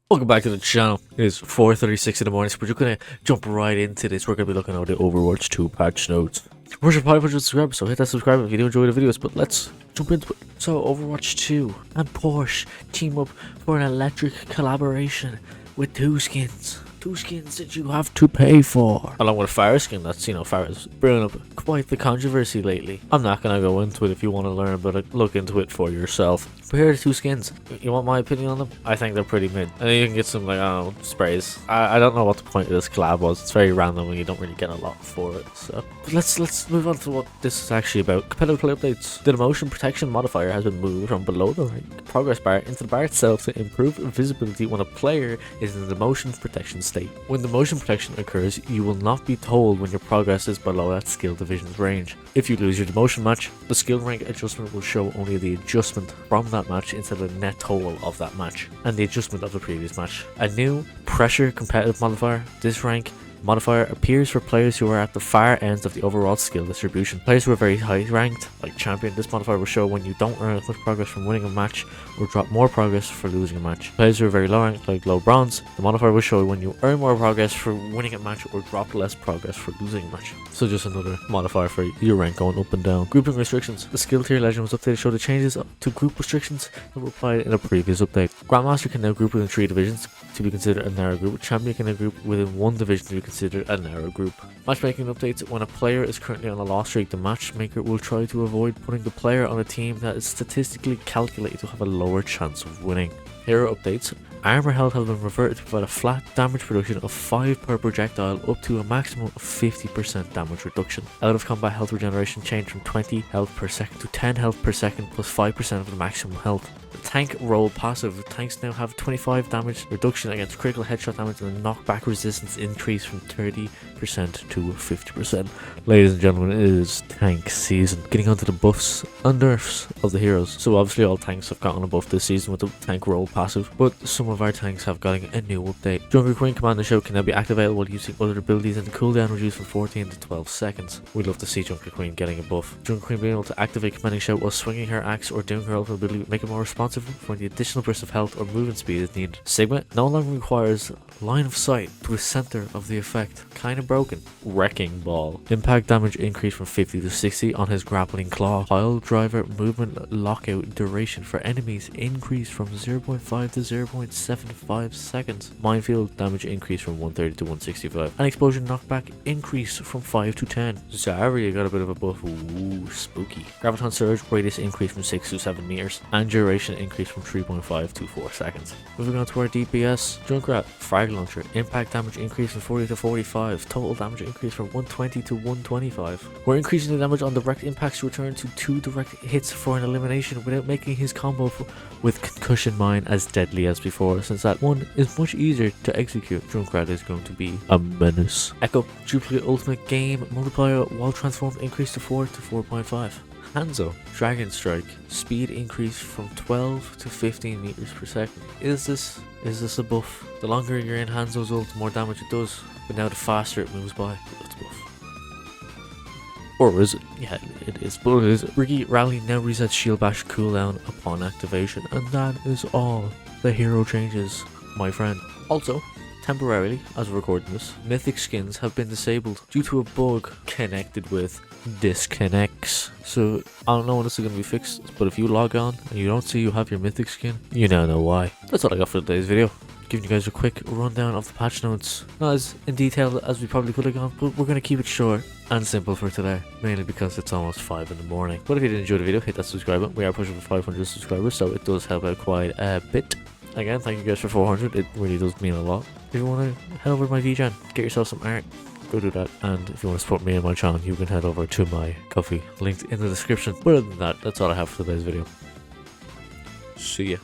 Welcome back to the channel. It is 4:36 in the morning, so we're just gonna jump right into this. We're gonna be looking at the Overwatch 2 patch notes. We're at 500 subscribers, so hit that subscribe if you do enjoy the videos, but let's jump into it. So Overwatch 2 and Porsche team up for an electric collaboration with two skins. Two skins that you have to pay for. Along with a fire skin that's, Fire's bringing up quite the controversy lately. I'm not gonna go into it. If you want to learn, but look into it for yourself. But here are the two skins. You want my opinion on them? I think they're pretty mid. And you can get some, like, I don't know, sprays. I don't know what the point of this collab was. It's very random and you don't really get a lot for it. So but let's move on to what this is actually about. Competitive play updates. The motion protection modifier has been moved from below the progress bar into the bar itself to improve visibility when a player is in the motion protection state. When the motion protection occurs, you will not be told when your progress is below that skill division's range. If you lose your demotion match, the skill rank adjustment will show only the adjustment from that match instead of the net total of that match, and the adjustment of the previous match. A new pressure competitive modifier. This rank modifier appears for players who are at the far ends of the overall skill distribution. Players who are very high ranked, like champion, this modifier will show when you don't earn as much progress from winning a match or drop more progress for losing a match. Players who are very low ranked, like low bronze, the modifier will show when you earn more progress for winning a match or drop less progress for losing a match. So just another modifier for your rank going up and down. Grouping restrictions. The skill tier legend was updated to show the changes to group restrictions that were applied in a previous update. Grandmaster can now group within 3 divisions to be considered a narrow group. Champion can now group within 1 division to be considered a narrow group. Matchmaking updates. When a player is currently on a loss streak, the matchmaker will try to avoid putting the player on a team that is statistically calculated to have a lower chance of winning. Hero updates. Armor health has been reverted to provide a flat damage reduction of 5 per projectile up to a maximum of 50% damage reduction. Out of combat health regeneration changed from 20 health per second to 10 health per second plus 5% of the maximum health. The tank roll passive. Tanks now have 25 damage reduction against critical headshot damage and the knockback resistance increase from 30% to 50%. Ladies and gentlemen, it is tank season. Getting onto the buffs and nerfs of the heroes. So obviously all tanks have gotten a buff this season with the tank roll passive, but some of our tanks have gotten a new update. Jungle Queen Command and Show can now be activated while using other abilities and the cooldown reduced from 14 to 12 seconds. We'd love to see Jungle Queen getting a buff. Jungle Queen being able to activate Command and Shout while swinging her axe or doing her ultimate ability, make it more responsive when the additional burst of health or movement speed is needed. Sigma no longer requires line of sight to the center of the effect. Kinda broken. Wrecking Ball. Impact damage increased from 50 to 60 on his grappling claw. Pile driver movement lockout duration for enemies increased from 0.5 to 0.75 seconds. Minefield damage increased from 130 to 165. And explosion knockback increased from 5 to 10. Sorry, you got a bit of a buff. Ooh, spooky. Graviton surge radius increased from 6 to 7 meters. And duration increased from 3.5 to 4 seconds. Moving on to our DPS. Junkrat. Frag launcher. Impact damage increased from 40 to 45. Total damage increased from 120 to 125. We're increasing the damage on direct impacts to return to 2 direct hits for an elimination without making his combo with concussion mine as deadly as before, since that one is much easier to execute. Junkrat is going to be a menace. Echo. Duplicate ultimate game multiplier while transformed increased to 4 to 4.5. Hanzo. Dragon Strike. Speed increased from 12 to 15 meters per second. Is this a buff? The longer you're in Hanzo's ult, the more damage it does, but now the faster it moves by. That's a buff. Or is it? Yeah, it is. But it is. Riggy Rally now resets Shield Bash cooldown upon activation, and that is all the hero changes, my friend. Also, temporarily, as we're recording this, Mythic skins have been disabled due to a bug connected with disconnects. So I don't know when this is going to be fixed, but if you log on and you don't see you have your Mythic skin, you now know why. That's all I got for today's video. Giving you guys a quick rundown of the patch notes. Not as in detail as we probably could have gone, but we're going to keep it short and simple for today, mainly because it's almost 5 in the morning. But if you did enjoy the video, hit that subscribe button. We are pushing for 500 subscribers, so it does help out quite a bit. Again, thank you guys for 400. It really does mean a lot. If you want to head over to my VGen, get yourself some art, go do that. And if you want to support me and my channel, you can head over to my Ko-fi linked in the description. But other than that, that's all I have for today's video. See ya.